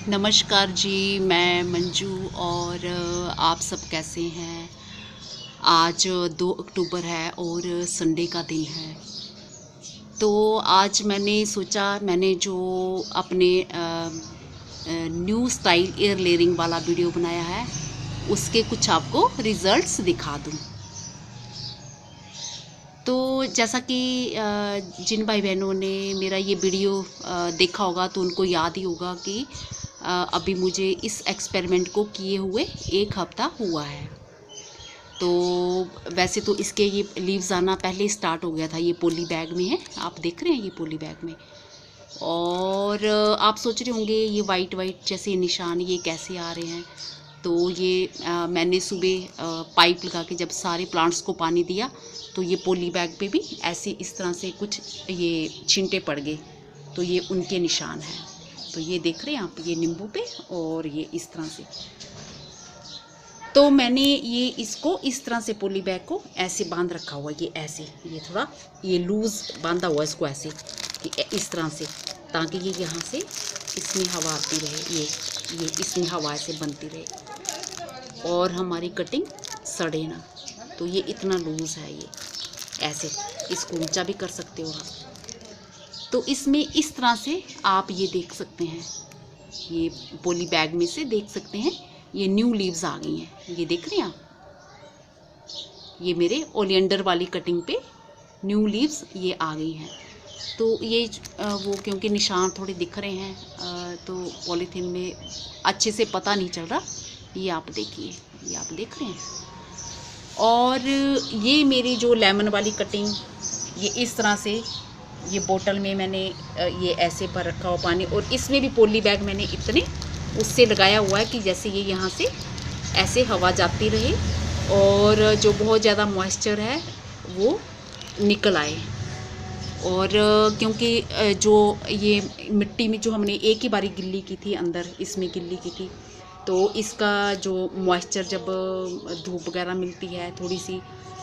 नमस्कार जी, मैं मंजू और आप सब कैसे हैं। आज 2 अक्टूबर है और संडे का दिन है। तो आज मैंने सोचा मैंने जो अपने न्यू स्टाइल एयर लेयरिंग वाला वीडियो बनाया है उसके कुछ आपको रिजल्ट्स दिखा दूँ। तो जैसा कि जिन भाई बहनों ने मेरा ये वीडियो देखा होगा तो उनको याद ही होगा कि अभी मुझे इस एक्सपेरिमेंट को किए हुए 1 हफ्ता हुआ है। तो वैसे तो इसके ये लीव्स आना पहले स्टार्ट हो गया था। ये पॉली बैग में है, आप देख रहे हैं ये पॉली बैग में। और आप सोच रहे होंगे ये वाइट वाइट जैसे निशान ये कैसे आ रहे हैं। तो ये मैंने सुबह पाइप लगा के जब सारे प्लांट्स को पानी दिया तो ये पॉली बैग पे भी ऐसे इस तरह से कुछ ये छींटे पड़ गए। तो ये उनके निशान हैं। तो ये देख रहे हैं आप, ये नींबू पे और ये इस तरह से। तो मैंने ये इसको इस तरह से पॉली बैग को ऐसे बांध रखा हुआ, ये ऐसे, ये थोड़ा ये लूज़ बांधा हुआ इसको ऐसे कि इस तरह से, ताकि ये यहाँ से इसमें हवा आती रहे, ये इसमें हवा ऐसे बनती रहे और हमारी कटिंग सड़े ना। तो ये इतना लूज़ है, ये ऐसे इसको ऊंचा भी कर सकते हो आप। तो इसमें इस तरह से आप ये देख सकते हैं, ये पॉली बैग में से देख सकते हैं ये न्यू लीव्स आ गई हैं। ये देख रहे हैं आप, ये मेरे ओलियंडर वाली कटिंग पे न्यू लीव्स ये आ गई हैं। तो ये वो क्योंकि निशान थोड़े दिख रहे हैं तो पॉलीथीन में अच्छे से पता नहीं चल रहा। ये आप देखिए, ये आप देख रहे हैं। और ये मेरी जो लेमन वाली कटिंग, ये इस तरह से ये बोतल में मैंने ये ऐसे पर रखा हुआ पानी, और इसमें भी पॉली बैग मैंने इतने उससे लगाया हुआ है कि जैसे ये यहाँ से ऐसे हवा जाती रहे और जो बहुत ज़्यादा मॉइस्चर है वो निकल आए। और क्योंकि जो ये मिट्टी में जो हमने एक ही बारी गिल्ली की थी, अंदर इसमें गिल्ली की थी, तो इसका जो मॉइस्चर जब धूप वगैरह मिलती है, थोड़ी सी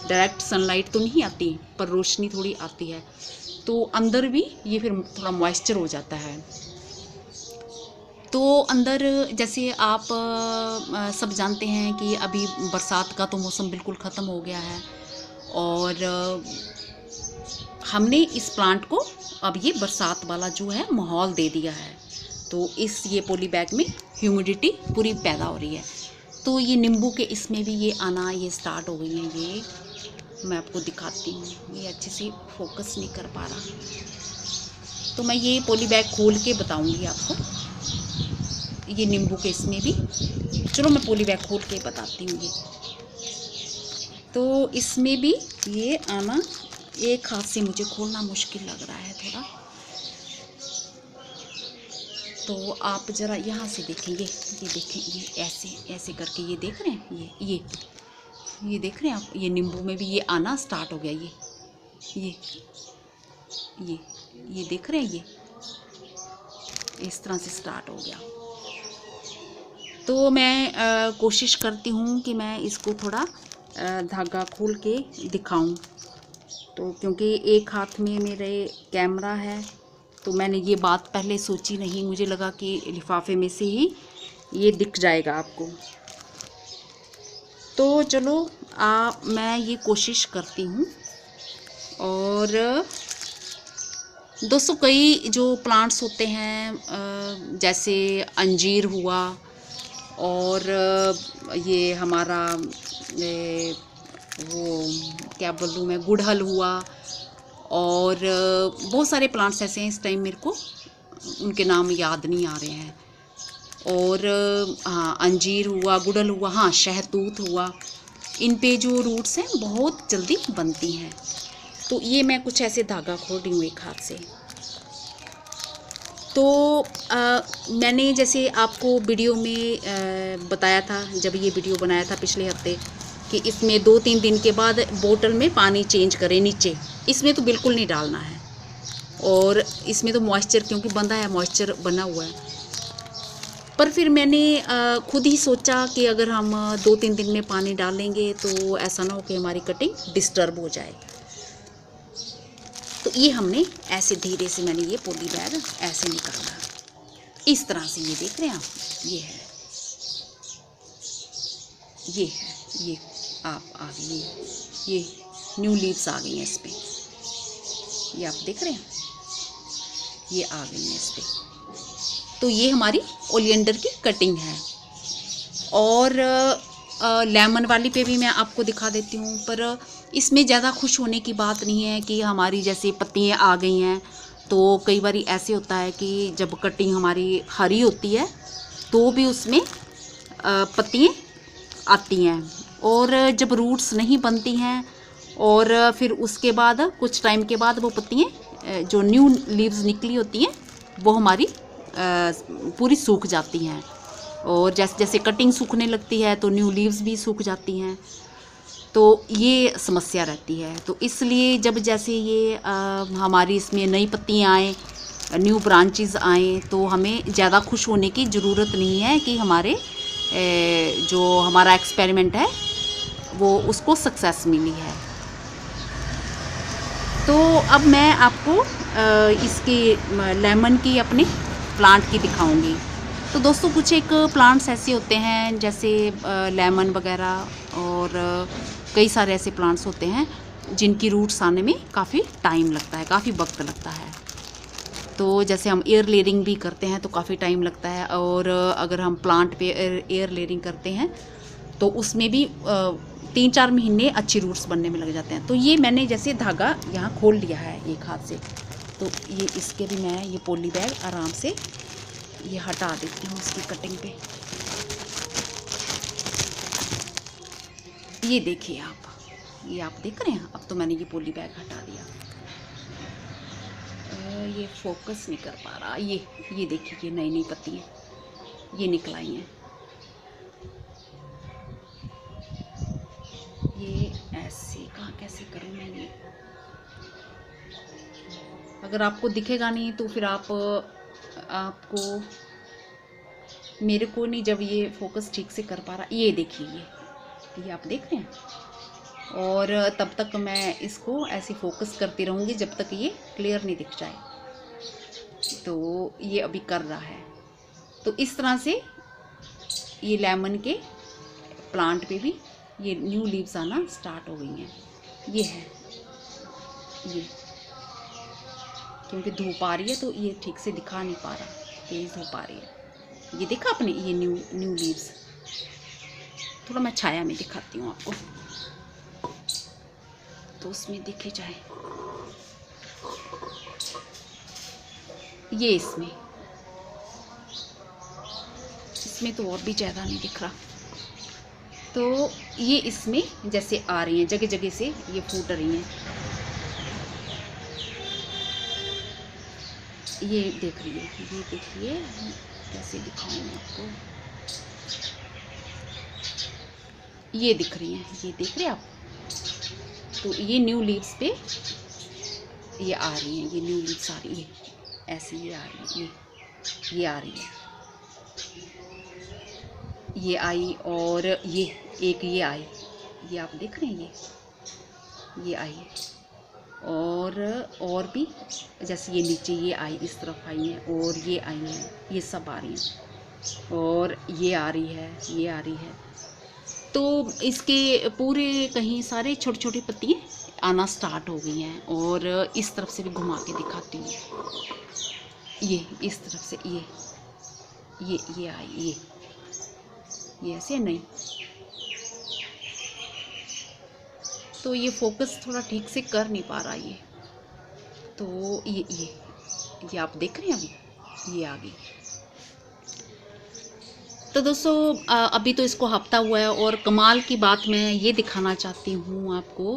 डायरेक्ट सनलाइट तो नहीं आती पर रोशनी थोड़ी आती है, तो अंदर भी ये फिर थोड़ा मॉइस्चर हो जाता है। तो अंदर जैसे आप सब जानते हैं कि अभी बरसात का तो मौसम बिल्कुल ख़त्म हो गया है और हमने इस प्लांट को अब ये बरसात वाला जो है माहौल दे दिया है। तो इस ये पॉली बैग में ह्यूमिडिटी पूरी पैदा हो रही है। तो ये नींबू के इसमें भी ये आना ये स्टार्ट हो गई हैं। ये मैं आपको दिखाती हूँ, ये अच्छे से फोकस नहीं कर पा रहा। तो मैं ये पॉली बैग खोल के बताऊँगी आपको। ये नींबू के इसमें भी, चलो मैं पॉली बैग खोल के बताती हूँ। ये तो इसमें भी ये आना, एक हाथ से मुझे खोलना मुश्किल लग रहा है थोड़ा। तो आप ज़रा यहाँ से देखें, ये देखें, ये ऐसे ऐसे करके ये देख रहे हैं, ये देख रहे हैं आप, ये नींबू में भी ये आना स्टार्ट हो गया। ये देख रहे हैं, ये इस तरह से स्टार्ट हो गया। तो मैं कोशिश करती हूँ कि मैं इसको थोड़ा धागा खोल के दिखाऊं। तो क्योंकि एक हाथ में मेरे कैमरा है तो मैंने ये बात पहले सोची नहीं, मुझे लगा कि लिफाफे में से ही ये दिख जाएगा आपको। तो चलो मैं ये कोशिश करती हूँ। और दोस्तों कई जो प्लांट्स होते हैं जैसे अंजीर हुआ और ये हमारा वो क्या बोलूँ मैं, गुड़हल हुआ, और बहुत सारे प्लांट्स ऐसे हैं, इस टाइम मेरे को उनके नाम याद नहीं आ रहे हैं। और हाँ, अंजीर हुआ, गुड़हल हुआ, हाँ शहतूत हुआ, इन पे जो रूट्स हैं बहुत जल्दी बनती हैं। तो ये मैं कुछ ऐसे धागा खोल रही हूँ एक हाथ से। तो मैंने जैसे आपको वीडियो में बताया था, जब ये वीडियो बनाया था पिछले हफ्ते, कि इसमें 2-3 दिन के बाद बोतल में पानी चेंज करें नीचे। इसमें तो बिल्कुल नहीं डालना है, और इसमें तो मॉइस्चर क्योंकि बंधा है, मॉइस्चर बना हुआ है। पर फिर मैंने खुद ही सोचा कि अगर हम 2-3 दिन में पानी डालेंगे तो ऐसा ना हो कि हमारी कटिंग डिस्टर्ब हो जाए। तो ये हमने ऐसे धीरे से, मैंने ये पॉली बैग ऐसे निकाला। इस तरह से ये देख रहे हैं आप, ये है, ये आप आ गई, ये न्यू लीव्स आ गई हैं इस पर, ये आप देख रहे हैं, ये आ गई हैं इस पर। तो ये हमारी ओलियंडर की कटिंग है। और लेमन वाली पे भी मैं आपको दिखा देती हूँ, पर इसमें ज़्यादा खुश होने की बात नहीं है कि हमारी जैसे पत्तियाँ आ गई हैं। तो कई बार ऐसे होता है कि जब कटिंग हमारी हरी होती है तो भी उसमें पत्तियाँ आती हैं, और जब रूट्स नहीं बनती हैं और फिर उसके बाद कुछ टाइम के बाद वो पत्तियाँ जो न्यू लीव्स निकली होती हैं वो हमारी पूरी सूख जाती हैं, और जैसे जैसे कटिंग सूखने लगती है तो न्यू लीव्स भी सूख जाती हैं। तो ये समस्या रहती है। तो इसलिए जब जैसे ये हमारी इसमें नई पत्तियाँ आएँ, न्यू ब्रांचेस आएँ, तो हमें ज़्यादा खुश होने की ज़रूरत नहीं है कि हमारे जो हमारा एक्सपेरिमेंट है वो उसको सक्सेस मिली है। तो अब मैं आपको इसकी लेमन की अपने प्लांट की दिखाऊंगी। तो दोस्तों कुछ एक प्लांट्स ऐसे होते हैं जैसे लेमन वगैरह, और कई सारे ऐसे प्लांट्स होते हैं जिनकी रूट्स आने में काफ़ी टाइम लगता है, काफ़ी वक्त लगता है। तो जैसे हम एयर लेयरिंग भी करते हैं तो काफ़ी टाइम लगता है, और अगर हम प्लांट पे एयर लेयरिंग करते हैं तो उसमें भी 3-4 महीने अच्छी रूट्स बनने में लग जाते हैं। तो ये मैंने जैसे धागा यहाँ खोल लिया है एक हाथ से, तो ये इसके भी मैं ये पॉली बैग आराम से ये हटा देती हूँ इसकी कटिंग पे। ये देखिए आप, ये आप देख रहे हैं। अब तो मैंने ये पॉली बैग हटा दिया। ये फोकस नहीं कर पा रहा। ये देखिए, ये नई नई पत्तियाँ ये निकल आई हैं। ये ऐसे कहाँ कैसे करूँ मैं ये, अगर आपको दिखेगा नहीं तो फिर आपको मेरे को नहीं, जब ये फोकस ठीक से कर पा रहा। ये देखिए, ये आप देख रहे हैं। और तब तक मैं इसको ऐसे फोकस करती रहूँगी जब तक ये क्लियर नहीं दिख जाए। तो ये अभी कर रहा है। तो इस तरह से ये लेमन के प्लांट पे भी ये न्यू लीव्स आना स्टार्ट हो गई हैं। ये है ये, क्योंकि धूप आ रही है तो ये ठीक से दिखा नहीं पा रहा, तेज़ धूप आ रही है। ये देखा आपने, ये न्यू लीव्स। थोड़ा मैं छाया में दिखाती हूँ आपको तो उसमें दिखे जाए। ये इसमें तो और भी ज़्यादा नहीं दिख रहा। तो ये इसमें जैसे आ रही हैं, जगह जगह से ये फूट रही हैं। ये देख रही है, ये देखिए कैसे दिखाऊं मैं आपको। ये दिख रही हैं, ये देख रहे हैं आप। तो ये न्यू लीव्स पे ये आ रही हैं, ये न्यू लीव्स आ रही है, ऐसे ये आ रही है, ये आ रही है, ये आई, और ये एक ये आई, ये आप देख रहे हैं, ये आई है। और भी जैसे ये नीचे ये आई, इस तरफ आई है, और ये आई हैं, ये सब आ रही हैं, और ये आ रही है, ये आ रही है। तो इसके पूरे कहीं सारे छोटी छोटी पत्तियाँ आना स्टार्ट हो गई हैं। और इस तरफ से भी घुमा के दिखाती हूँ। ये इस तरफ से ये आई, ये ऐसे नहीं। तो ये फोकस थोड़ा ठीक से कर नहीं पा रहा ये। तो ये आप देख रहे हैं, अभी ये आ गई। तो दोस्तों अभी तो इसको हफ्ता हुआ है, और कमाल की बात मैं ये दिखाना चाहती हूँ आपको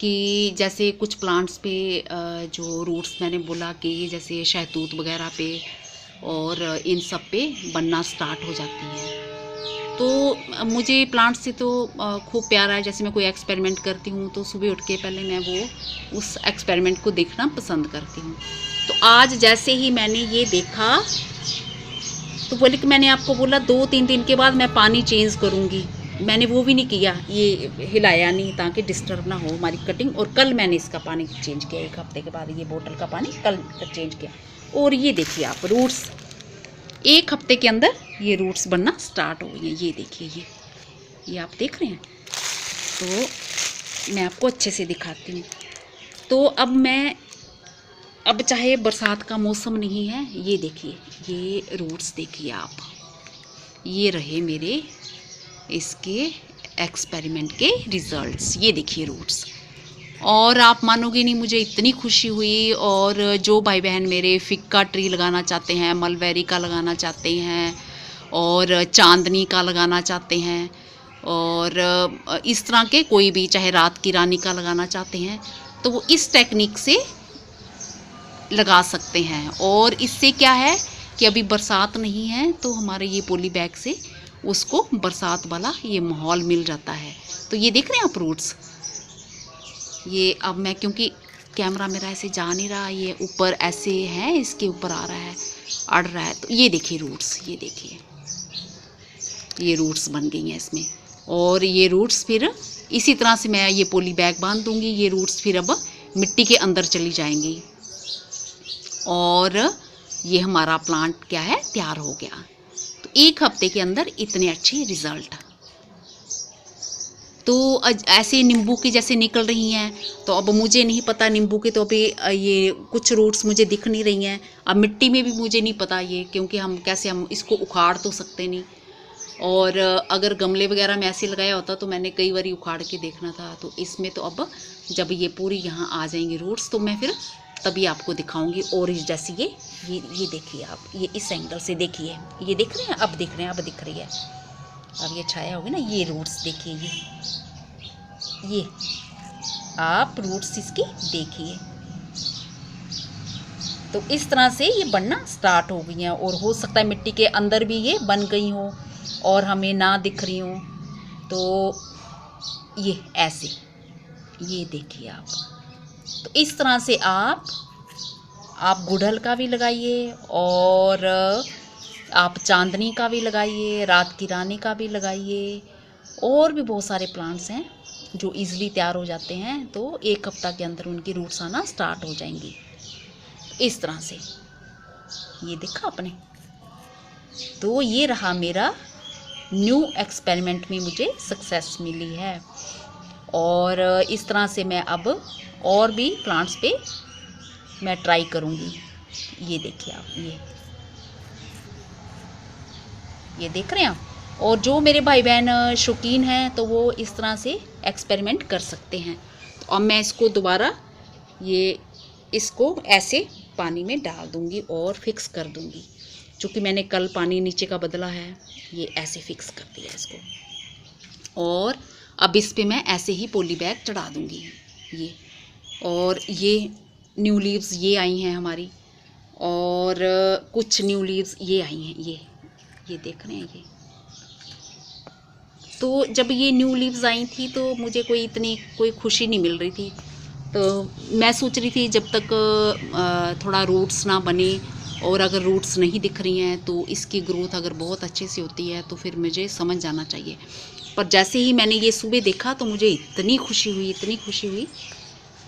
कि जैसे कुछ प्लांट्स पे जो रूट्स मैंने बोला कि जैसे शहतूत वगैरह पे और इन सब पे बनना स्टार्ट हो जाती हैं। तो मुझे प्लांट्स से तो खूब प्यार है। जैसे मैं कोई एक्सपेरिमेंट करती हूँ तो सुबह उठ के पहले मैं वो उस एक्सपेरिमेंट को देखना पसंद करती हूँ। तो आज जैसे ही मैंने ये देखा तो बोले कि मैंने आपको बोला 2-3 दिन के बाद मैं पानी चेंज करूँगी, मैंने वो भी नहीं किया, ये हिलाया नहीं ताकि डिस्टर्ब ना हो हमारी कटिंग। और कल मैंने इसका पानी चेंज किया, 1 हफ्ते के बाद ये बोतल का पानी कल चेंज किया। और ये देखिए आप रूट्स 1 हफ्ते के अंदर ये रूट्स बनना स्टार्ट हो गई हैं। ये देखिए, ये आप देख रहे हैं। तो मैं आपको अच्छे से दिखाती हूँ। तो अब चाहे बरसात का मौसम नहीं है, ये देखिए, ये रूट्स देखिए आप, ये रहे मेरे इसके एक्सपेरिमेंट के रिजल्ट्स। ये देखिए रूट्स, और आप मानोगे नहीं, मुझे इतनी खुशी हुई। और जो भाई बहन मेरे फिग का ट्री लगाना चाहते हैं, मलबेरी का लगाना चाहते हैं, और चांदनी का लगाना चाहते हैं, और इस तरह के कोई भी, चाहे रात की रानी का लगाना चाहते हैं, तो वो इस टेक्निक से लगा सकते हैं। और इससे क्या है कि अभी बरसात नहीं है, तो हमारे ये पॉली बैग से उसको बरसात वाला ये माहौल मिल जाता है। तो ये देख रहे हैं आप रूट्स, ये अब मैं, क्योंकि कैमरा मेरा ऐसे जा नहीं रहा, ये ऊपर ऐसे है, इसके ऊपर आ रहा है, अड़ रहा है। तो ये देखिए रूट्स, ये देखिए, ये रूट्स बन गई हैं इसमें। और ये रूट्स फिर इसी तरह से मैं ये पॉली बैग बांध दूंगी। ये रूट्स फिर अब मिट्टी के अंदर चली जाएंगी, और ये हमारा प्लांट क्या है, तैयार हो गया। तो 1 हफ्ते के अंदर इतने अच्छे रिजल्ट। तो ऐसे नींबू की जैसे निकल रही हैं, तो अब मुझे नहीं पता नींबू के, तो अभी ये कुछ रूट्स मुझे दिख नहीं रही हैं। अब मिट्टी में भी मुझे नहीं पता ये, क्योंकि हम इसको उखाड़ तो सकते नहीं। और अगर गमले वगैरह में ऐसे लगाया होता तो मैंने कई बार उखाड़ के देखना था। तो इसमें तो अब जब ये पूरी यहाँ आ जाएंगी रूट्स, तो मैं फिर तभी आपको दिखाऊंगी। और जैसे ये देखिए आप, ये इस एंगल से देखिए, ये देख रहे हैं, अब दिख रहे हैं, अब दिख रही है, अब ये छाया होगी ना। ये रूट्स देखिए, ये आप रूट्स इसकी देखिए। तो इस तरह से ये बनना स्टार्ट हो गई हैं, और हो सकता है मिट्टी के अंदर भी ये बन गई हो और हमें ना दिख रही हो। तो ये ऐसे, ये देखिए आप। तो इस तरह से आप गुड़हल का भी लगाइए, और आप चांदनी का भी लगाइए, रात की रानी का भी लगाइए, और भी बहुत सारे प्लांट्स हैं जो इजीली तैयार हो जाते हैं। तो 1 हफ्ता के अंदर उनकी रूट्स आना स्टार्ट हो जाएंगी। इस तरह से ये देखा आपने। तो ये रहा मेरा न्यू एक्सपेरिमेंट में मुझे सक्सेस मिली है। और इस तरह से मैं अब और भी प्लांट्स पे मैं ट्राई करूँगी। ये देखिए आप, ये देख रहे हैं आप। और जो मेरे भाई बहन शौकीन हैं, तो वो इस तरह से एक्सपेरिमेंट कर सकते हैं। तो अब मैं इसको दोबारा इसको ऐसे पानी में डाल दूँगी और फिक्स कर दूँगी। चूँकि मैंने कल पानी नीचे का बदला है, ये ऐसे फिक्स कर दिया इसको। और अब इस पे मैं ऐसे ही पॉली बैग चढ़ा दूँगी ये। और ये न्यू लीव्स ये आई हैं हमारी, और कुछ न्यू लीव्स ये आई हैं, ये देख रहे हैं ये। तो जब ये न्यू लीव्स आई थी, तो मुझे कोई खुशी नहीं मिल रही थी। तो मैं सोच रही थी जब तक थोड़ा रूट्स ना बने, और अगर रूट्स नहीं दिख रही हैं, तो इसकी ग्रोथ अगर बहुत अच्छे से होती है तो फिर मुझे समझ जाना चाहिए। पर जैसे ही मैंने ये सुबह देखा, तो मुझे इतनी खुशी हुई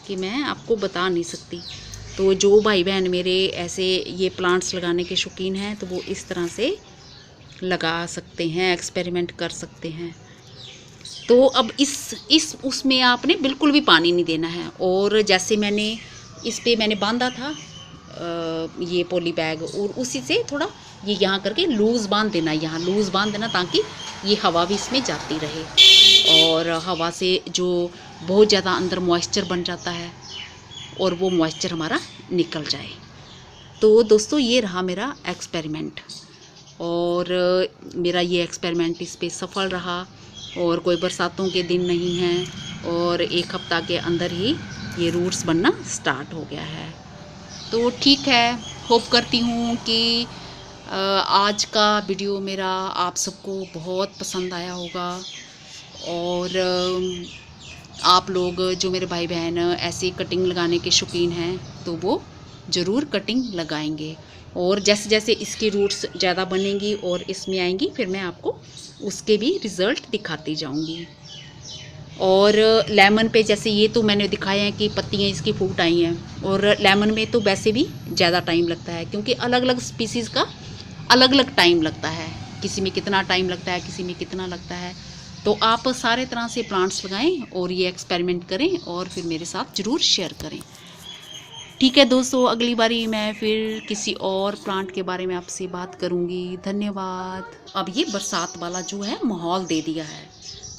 कि मैं आपको बता नहीं सकती। तो जो भाई बहन मेरे ऐसे ये प्लांट्स लगाने के शौकीन हैं, तो वो इस तरह से लगा सकते हैं, एक्सपेरिमेंट कर सकते हैं। तो अब उसमें आपने बिल्कुल भी पानी नहीं देना है। और जैसे मैंने बांधा था ये पॉली बैग, और उसी से थोड़ा ये यहाँ करके लूज़ बांध देना, यहाँ लूज़ बांध देना, ताकि ये हवा भी इसमें जाती रहे, और हवा से जो बहुत ज़्यादा अंदर मॉइस्चर बन जाता है, और वो मॉइस्चर हमारा निकल जाए। तो दोस्तों, ये रहा मेरा एक्सपेरिमेंट, और मेरा ये एक्सपेरिमेंट इस पे सफल रहा। और कोई बरसातों के दिन नहीं हैं, और 1 हफ्ता के अंदर ही ये रूट्स बनना स्टार्ट हो गया है। तो ठीक है, होप करती हूँ कि आज का वीडियो मेरा आप सबको बहुत पसंद आया होगा। और आप लोग जो मेरे भाई बहन ऐसे कटिंग लगाने के शौकीन हैं, तो वो ज़रूर कटिंग लगाएंगे। और जैसे जैसे इसकी रूट्स ज़्यादा बनेंगी और इसमें आएंगी, फिर मैं आपको उसके भी रिज़ल्ट दिखाती जाऊंगी। और लेमन पे जैसे ये तो मैंने दिखाया है कि पत्तियाँ इसकी फूट आई हैं, और लेमन में तो वैसे भी ज़्यादा टाइम लगता है, क्योंकि अलग अलग स्पीसीज़ का अलग अलग टाइम लगता है, किसी में कितना टाइम लगता है, किसी में कितना लगता है। तो आप सारे तरह से प्लांट्स लगाएं और ये एक्सपेरिमेंट करें और फिर मेरे साथ ज़रूर शेयर करें। ठीक है दोस्तों, अगली बारी मैं फिर किसी और प्लांट के बारे में आपसे बात करूंगी। धन्यवाद। अब ये बरसात वाला जो है माहौल दे दिया है,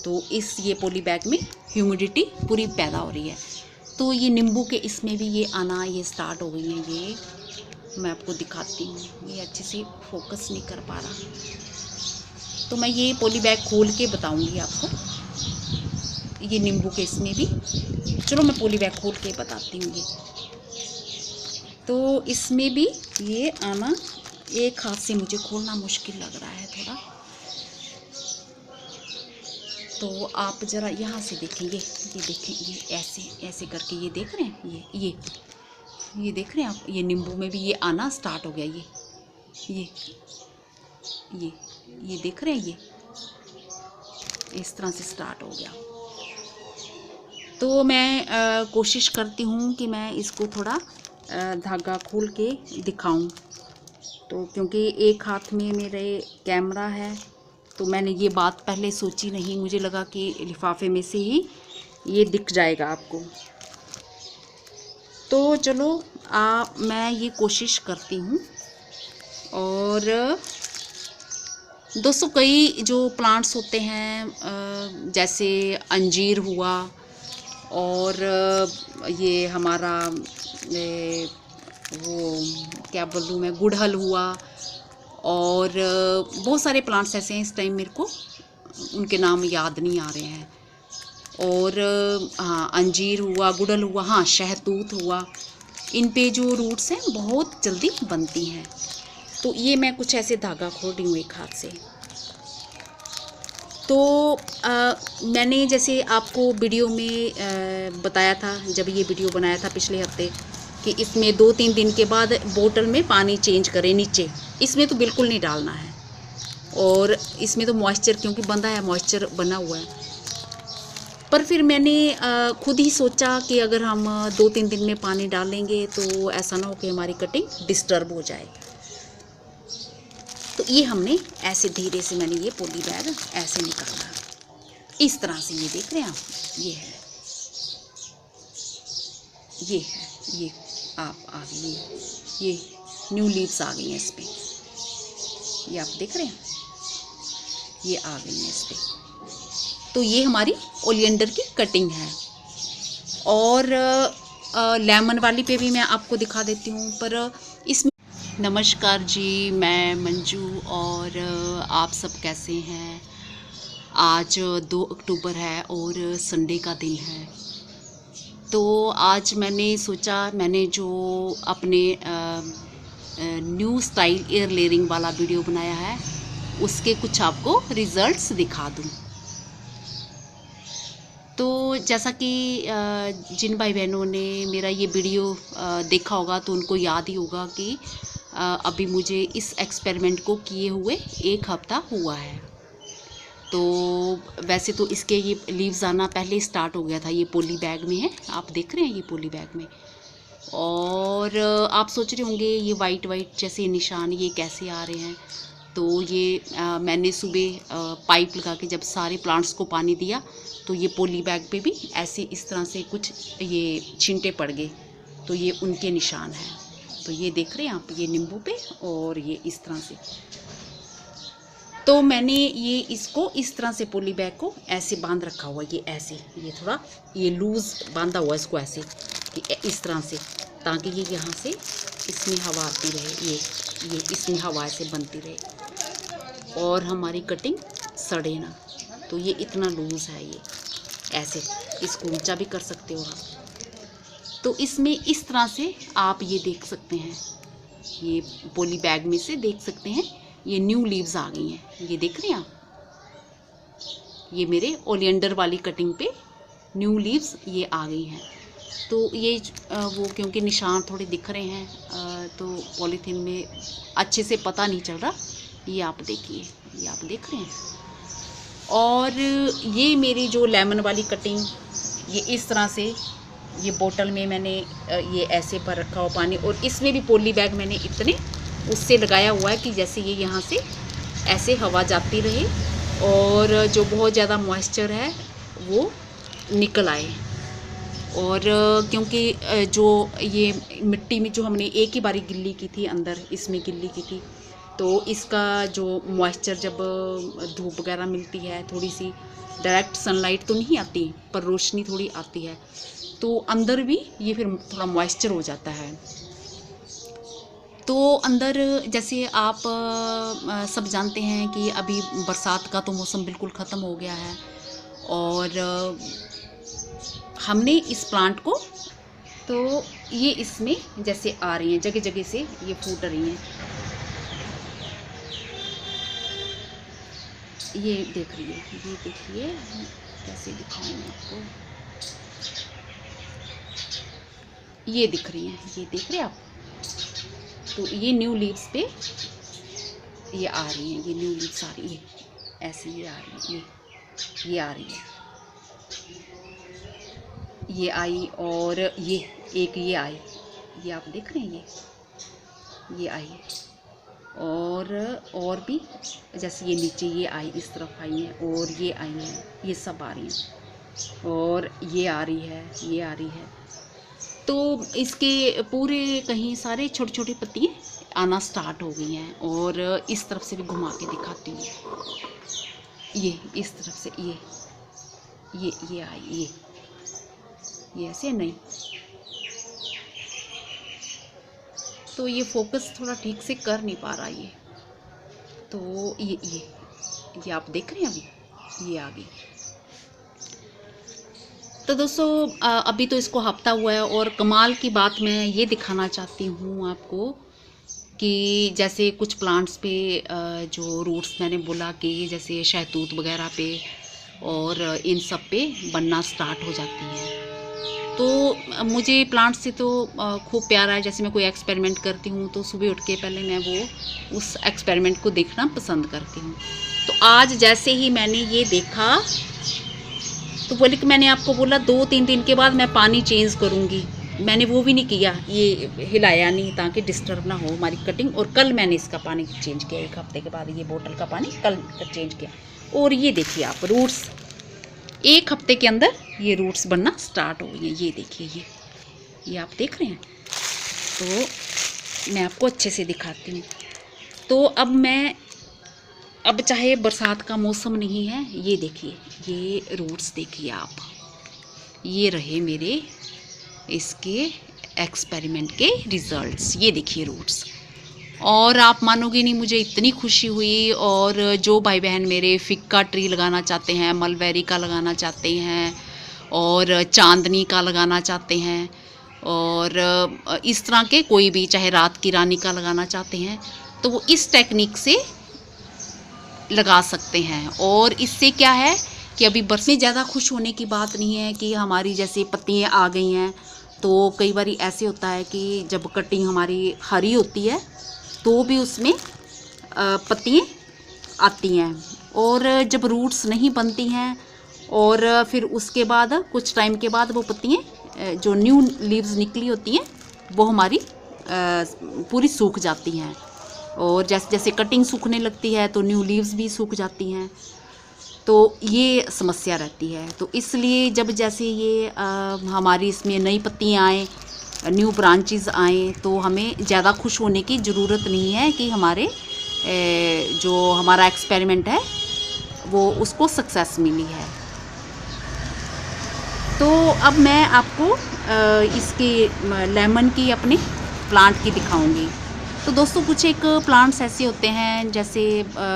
तो ये पॉली बैग में ह्यूमिडिटी पूरी पैदा हो रही है। तो ये नींबू के इसमें भी ये आना ये स्टार्ट हो गई हैं। ये मैं आपको दिखाती हूँ, ये अच्छे से फोकस नहीं कर पा रहा, तो मैं ये पॉली बैग खोल के बताऊँगी आपको। ये नींबू के इसमें भी, चलो मैं पॉली बैग खोल के बताती हूँ। ये तो इसमें भी ये आना, एक हाथ से मुझे खोलना मुश्किल लग रहा है थोड़ा, तो आप ज़रा यहाँ से देखें। ये देखें, ये ऐसे ऐसे करके ये देख रहे हैं, ये देख रहे हैं आप, ये नींबू में भी ये आना स्टार्ट हो गया। ये देख रहे हैं, ये इस तरह से स्टार्ट हो गया। तो मैं कोशिश करती हूँ कि मैं इसको थोड़ा धागा खोल के दिखाऊं, तो क्योंकि एक हाथ में मेरे कैमरा है, तो मैंने ये बात पहले सोची नहीं, मुझे लगा कि लिफाफे में से ही ये दिख जाएगा आपको। तो चलो मैं ये कोशिश करती हूँ। और दोस्तों, कई जो प्लांट्स होते हैं जैसे अंजीर हुआ, और ये हमारा वो क्या बोलूँ मैं, गुड़हल हुआ, और बहुत सारे प्लांट्स ऐसे हैं, इस टाइम मेरे को उनके नाम याद नहीं आ रहे हैं। और हाँ, अंजीर हुआ, गुड़हल हुआ, हाँ शहतूत हुआ, इन पे जो रूट्स हैं बहुत जल्दी बनती हैं। तो ये मैं कुछ ऐसे धागा खोल रही हूँ एक हाथ से। तो मैंने जैसे आपको वीडियो में बताया था, जब ये वीडियो बनाया था पिछले हफ्ते, कि इसमें 2-3 दिन के बाद बोतल में पानी चेंज करें नीचे। इसमें तो बिल्कुल नहीं डालना है, और इसमें तो मॉइस्चर क्योंकि बंधा है, मॉइस्चर बना हुआ है। पर फिर मैंने खुद ही सोचा कि अगर हम 2-3 दिन में पानी डालेंगे तो ऐसा ना हो कि हमारी कटिंग डिस्टर्ब हो जाए। तो ये हमने ऐसे धीरे से, मैंने ये पॉली बैग ऐसे निकाला इस तरह से। ये देख रहे हैं आप, ये है, ये आप आ गई, ये न्यू लीव्स आ गई हैं इस पर, ये आप देख रहे हैं, ये आ गई हैं इस पर। तो ये हमारी ओलियंडर की कटिंग है। और लेमन वाली पे भी मैं आपको दिखा देती हूँ। पर इसमें नमस्कार जी, मैं मंजू, और आप सब कैसे हैं। आज 2 अक्टूबर है और संडे का दिन है। तो आज मैंने सोचा, मैंने जो अपने न्यू स्टाइल एयर लेयरिंग वाला वीडियो बनाया है, उसके कुछ आपको रिजल्ट्स दिखा दूँ। तो जैसा कि जिन भाई बहनों ने मेरा ये वीडियो देखा होगा तो उनको याद ही होगा कि अभी मुझे इस एक्सपेरिमेंट को किए हुए 1 हफ्ता हुआ है। तो वैसे तो इसके ये लीव्स आना पहले स्टार्ट हो गया था। ये पॉली बैग में है, आप देख रहे हैं, ये पॉली बैग में। और आप सोच रहे होंगे ये वाइट वाइट जैसे निशान ये कैसे आ रहे हैं। तो ये मैंने सुबह पाइप लगा के जब सारे प्लांट्स को पानी दिया, तो ये पॉली बैग पे भी ऐसे इस तरह से कुछ ये छींटे पड़ गए, तो ये उनके निशान हैं। तो ये देख रहे हैं आप, ये नींबू पे, और ये इस तरह से। तो मैंने ये इसको इस तरह से पॉली बैग को ऐसे बांध रखा हुआ, ये ऐसे, ये थोड़ा ये लूज़ बांधा हुआ इसको ऐसे कि इस तरह से, ताकि ये यहाँ से इसमें हवा आती रहे, ये इसमें हवा ऐसे बनती रहे और हमारी कटिंग सड़े ना। तो ये इतना लूज़ है, ये ऐसे, इसको ऊंचा भी कर सकते हो आप। तो इसमें इस तरह से आप ये देख सकते हैं, ये पॉली बैग में से देख सकते हैं ये न्यू लीव्स आ गई हैं। ये देख रहे हैं आप, ये मेरे ओलियंडर वाली कटिंग पे न्यू लीव्स ये आ गई हैं। तो ये वो क्योंकि निशान थोड़े दिख रहे हैं तो पॉलीथीन में अच्छे से पता नहीं चल रहा। ये आप देखिए, ये आप देख रहे हैं। और ये मेरी जो लेमन वाली कटिंग, ये इस तरह से, ये बोतल में मैंने ये ऐसे पर रखा हुआ पानी, और इसमें भी पॉली बैग मैंने इतने उससे लगाया हुआ है कि जैसे ये यहाँ से ऐसे हवा जाती रहे और जो बहुत ज़्यादा मॉइस्चर है वो निकल आए। और क्योंकि जो ये मिट्टी में जो हमने एक ही बारी गिल्ली की थी, अंदर इसमें गिल्ली की थी, तो इसका जो मॉइस्चर जब धूप वगैरह मिलती है, थोड़ी सी डायरेक्ट सनलाइट तो नहीं आती पर रोशनी थोड़ी आती है, तो अंदर भी ये फिर थोड़ा मॉइस्चर हो जाता है। तो अंदर जैसे आप सब जानते हैं कि अभी बरसात का तो मौसम बिल्कुल ख़त्म हो गया है और हमने इस प्लांट को, तो ये इसमें जैसे आ रही हैं जगह जगह से, ये फूट रही हैं, ये देख रही है, ये देखिए कैसे दिखाऊं मैं आपको, ये दिख रही हैं, ये देख रहे हैं आप। तो ये न्यू लीव्स पे ये आ रही हैं, ये न्यू लीव्स आ रही है, ऐसे ये आ रही है, ये आ रही है, ये आई और ये एक ये आई, ये आप देख रहे हैं, ये आई और भी जैसे ये नीचे ये आई, इस तरफ आई हैं और ये आई हैं, ये सब आ रही हैं और ये आ रही है, ये आ रही है। तो इसके पूरे कहीं सारे छोटी छोटी पत्तियाँ आना स्टार्ट हो गई हैं। और इस तरफ से भी घुमा के दिखाती हूँ, ये इस तरफ से ये आई, ये ऐसे नहीं, तो ये फोकस थोड़ा ठीक से कर नहीं पा रहा ये, तो ये आप देख रहे हैं, अभी ये आ गई। तो दोस्तों अभी तो इसको हफ्ता हुआ है और कमाल की बात मैं ये दिखाना चाहती हूँ आपको कि जैसे कुछ प्लांट्स पे जो रूट्स मैंने बोला कि जैसे शहतूत वगैरह पे और इन सब पे बनना स्टार्ट हो जाती हैं। तो मुझे प्लांट से तो खूब प्यारा है। जैसे मैं कोई एक्सपेरिमेंट करती हूँ तो सुबह उठ के पहले मैं वो उस एक्सपेरिमेंट को देखना पसंद करती हूँ। तो आज जैसे ही मैंने ये देखा तो बोले कि मैंने आपको बोला 2-3 दिन के बाद मैं पानी चेंज करूँगी, मैंने वो भी नहीं किया, ये हिलाया नहीं ताकि डिस्टर्ब ना हो हमारी कटिंग। और कल मैंने इसका पानी चेंज किया, 1 हफ्ते के बाद ये बोतल का पानी कल चेंज किया। और ये देखिए आप रूट्स 1 हफ्ते के अंदर ये रूट्स बनना स्टार्ट हो गई हैं। ये देखिए ये आप देख रहे हैं। तो मैं आपको अच्छे से दिखाती हूँ। तो अब चाहे बरसात का मौसम नहीं है, ये देखिए ये रूट्स देखिए आप, ये रहे मेरे इसके एक्सपेरिमेंट के रिजल्ट्स। ये देखिए रूट्स, और आप मानोगे नहीं मुझे इतनी खुशी हुई। और जो भाई बहन मेरे फिग का ट्री लगाना चाहते हैं, मलबेरी का लगाना चाहते हैं और चांदनी का लगाना चाहते हैं और इस तरह के कोई भी चाहे रात की रानी का लगाना चाहते हैं तो वो इस टेक्निक से लगा सकते हैं। और इससे क्या है कि अभी बरस में ज़्यादा खुश होने की बात नहीं है कि हमारी जैसे पत्तियाँ आ गई हैं। तो कई बार ऐसे होता है कि जब कटिंग हमारी हरी होती है तो भी उसमें पत्तियाँ आती हैं, और जब रूट्स नहीं बनती हैं और फिर उसके बाद कुछ टाइम के बाद वो पत्तियाँ जो न्यू लीव्स निकली होती हैं वो हमारी पूरी सूख जाती हैं। और जैसे जैसे कटिंग सूखने लगती है तो न्यू लीव्स भी सूख जाती हैं। तो ये समस्या रहती है। तो इसलिए जब जैसे ये हमारी इसमें नई पत्तियाँ आएँ, न्यू ब्रांचेस आएँ, तो हमें ज़्यादा खुश होने की ज़रूरत नहीं है कि हमारे जो हमारा एक्सपेरिमेंट है वो उसको सक्सेस मिली है। तो अब मैं आपको इसकी लेमन की अपने प्लांट की दिखाऊंगी। तो दोस्तों कुछ एक प्लांट्स ऐसे होते हैं जैसे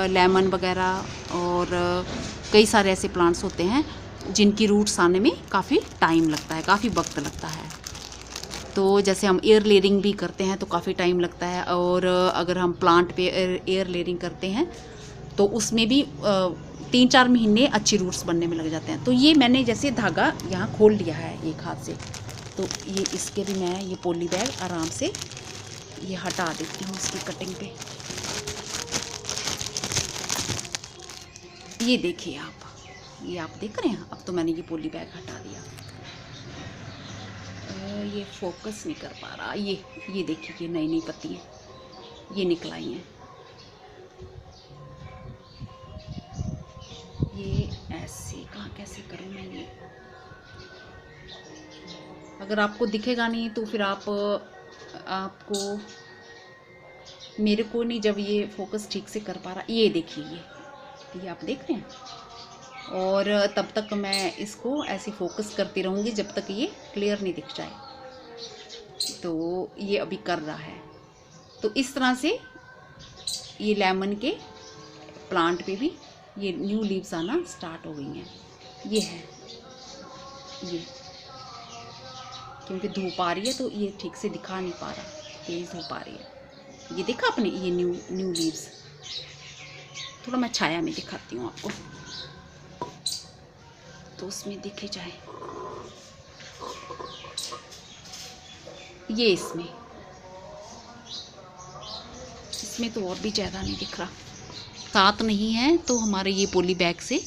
लेमन वगैरह, और कई सारे ऐसे प्लांट्स होते हैं जिनकी रूट्स आने में काफ़ी टाइम लगता है, काफ़ी वक्त लगता है। तो जैसे हम एयर लेयरिंग भी करते हैं तो काफ़ी टाइम लगता है, और अगर हम प्लांट पे एयर लेयरिंग करते हैं तो उसमें भी 3-4 महीने अच्छी रूट्स बनने में लग जाते हैं। तो ये मैंने जैसे धागा यहाँ खोल लिया है एक हाथ से, तो ये इसके भी मैं ये पॉली बैग आराम से ये हटा देती हूँ इसकी कटिंग पे। ये देखिए आप, ये आप देख रहे हैं। अब तो मैंने ये पॉली बैग हटा दिया। ये फोकस नहीं कर पा रहा। ये देखिए ये नई नई पत्तियाँ, ये निकल आई हैं। ये ऐसे कहाँ कैसे करूँ मैं ये, अगर आपको दिखेगा नहीं तो फिर आपको मेरे को नहीं, जब ये फोकस ठीक से कर पा रहा, ये देखिए ये आप देख रहे हैं। और तब तक मैं इसको ऐसे फोकस करती रहूँगी जब तक ये क्लियर नहीं दिख जाए। तो ये अभी कर रहा है। तो इस तरह से ये लेमन के प्लांट पे भी ये न्यू लीव्स आना स्टार्ट हो गई हैं। ये है ये, क्योंकि धूप आ रही है तो ये ठीक से दिखा नहीं पा रहा, तेज धूप आ रही है। ये देखा आपने, ये न्यू लीव्स। थोड़ा मैं छाया में दिखाती हूँ आपको तो उसमें दिखे जाए। ये इसमें तो और भी ज़्यादा नहीं दिख रहा। साथ नहीं है तो हमारे ये पॉली बैग से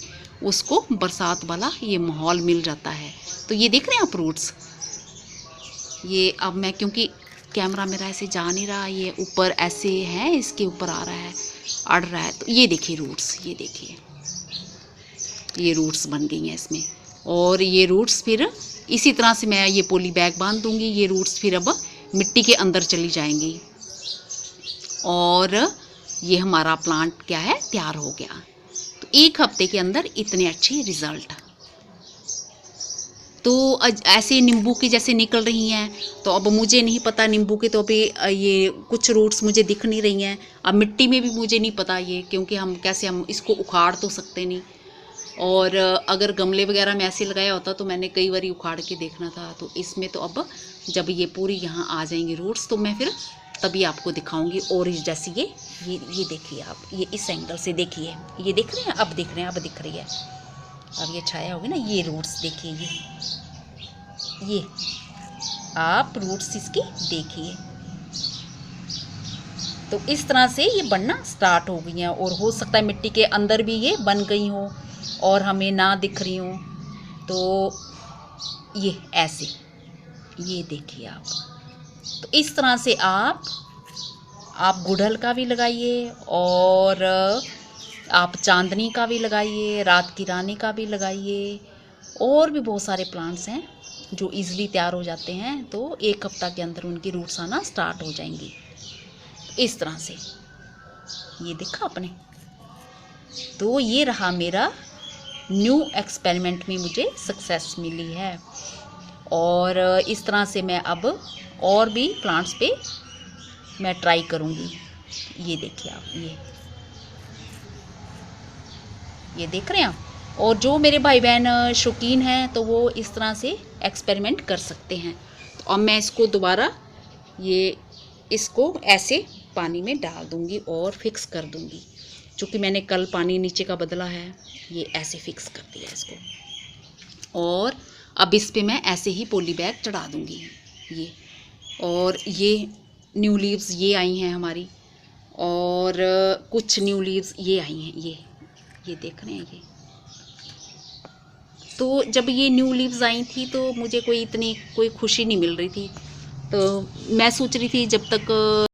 उसको बरसात वाला ये माहौल मिल जाता है। तो ये देख रहे हैं आप रूट्स, ये अब मैं क्योंकि कैमरा मेरा ऐसे जा नहीं रहा, ये ऊपर ऐसे है, इसके ऊपर आ रहा है, अड़ रहा है। तो ये देखिए रूट्स, ये देखिए ये रूट्स बन गई हैं इसमें। और ये रूट्स फिर इसी तरह से मैं ये पॉली बैग बांध दूंगी। ये रूट्स फिर अब मिट्टी के अंदर चली जाएंगी और ये हमारा प्लांट क्या है, तैयार हो गया। तो 1 हफ्ते के अंदर इतने अच्छे रिजल्ट। तो ऐसे नींबू की जैसे निकल रही हैं, तो अब मुझे नहीं पता नींबू के, तो अभी ये कुछ रूट्स मुझे दिख नहीं रही हैं। अब मिट्टी में भी मुझे नहीं पता ये, क्योंकि हम इसको उखाड़ तो सकते नहीं। और अगर गमले वगैरह में ऐसे लगाया होता तो मैंने कई बार उखाड़ के देखना था। तो इसमें तो अब जब ये पूरी यहाँ आ जाएंगी रूट्स तो मैं फिर तभी आपको दिखाऊंगी। और जैसे ये देखिए आप, ये इस एंगल से देखिए, ये देख रहे हैं, अब दिख रहे हैं, अब दिख रही है। अब ये छाया होगी ना, ये रूट्स देखिए, ये आप रूट्स इसकी देखिए। तो इस तरह से ये बनना स्टार्ट हो गई हैं। और हो सकता है मिट्टी के अंदर भी ये बन गई हो और हमें ना दिख रही हो। तो ये ऐसे, ये देखिए आप। तो इस तरह से आप गुड़हल का भी लगाइए और आप चांदनी का भी लगाइए, रात की रानी का भी लगाइए। और भी बहुत सारे प्लांट्स हैं जो इजीली तैयार हो जाते हैं। तो 1 हफ्ता के अंदर उनकी रूट्स आना स्टार्ट हो जाएंगी। इस तरह से ये देखा आपने। तो ये रहा मेरा न्यू एक्सपेरिमेंट में मुझे सक्सेस मिली है। और इस तरह से मैं अब और भी प्लांट्स पे मैं ट्राई करूँगी। ये देखिए आप, ये देख रहे हैं आप। और जो मेरे भाई बहन शौकीन हैं तो वो इस तरह से एक्सपेरिमेंट कर सकते हैं। तो अब मैं इसको दोबारा इसको ऐसे पानी में डाल दूँगी और फिक्स कर दूँगी। चूँकि मैंने कल पानी नीचे का बदला है, ये ऐसे फिक्स कर दिया इसको। और अब इस पे मैं ऐसे ही पॉली बैग चढ़ा दूँगी ये। और ये न्यू लीव्स ये आई हैं हमारी, और कुछ न्यू लीव्स ये आई हैं, ये देख रहे हैं ये। तो जब ये न्यू लीव्स आई थी तो मुझे कोई खुशी नहीं मिल रही थी। तो मैं सोच रही थी जब तक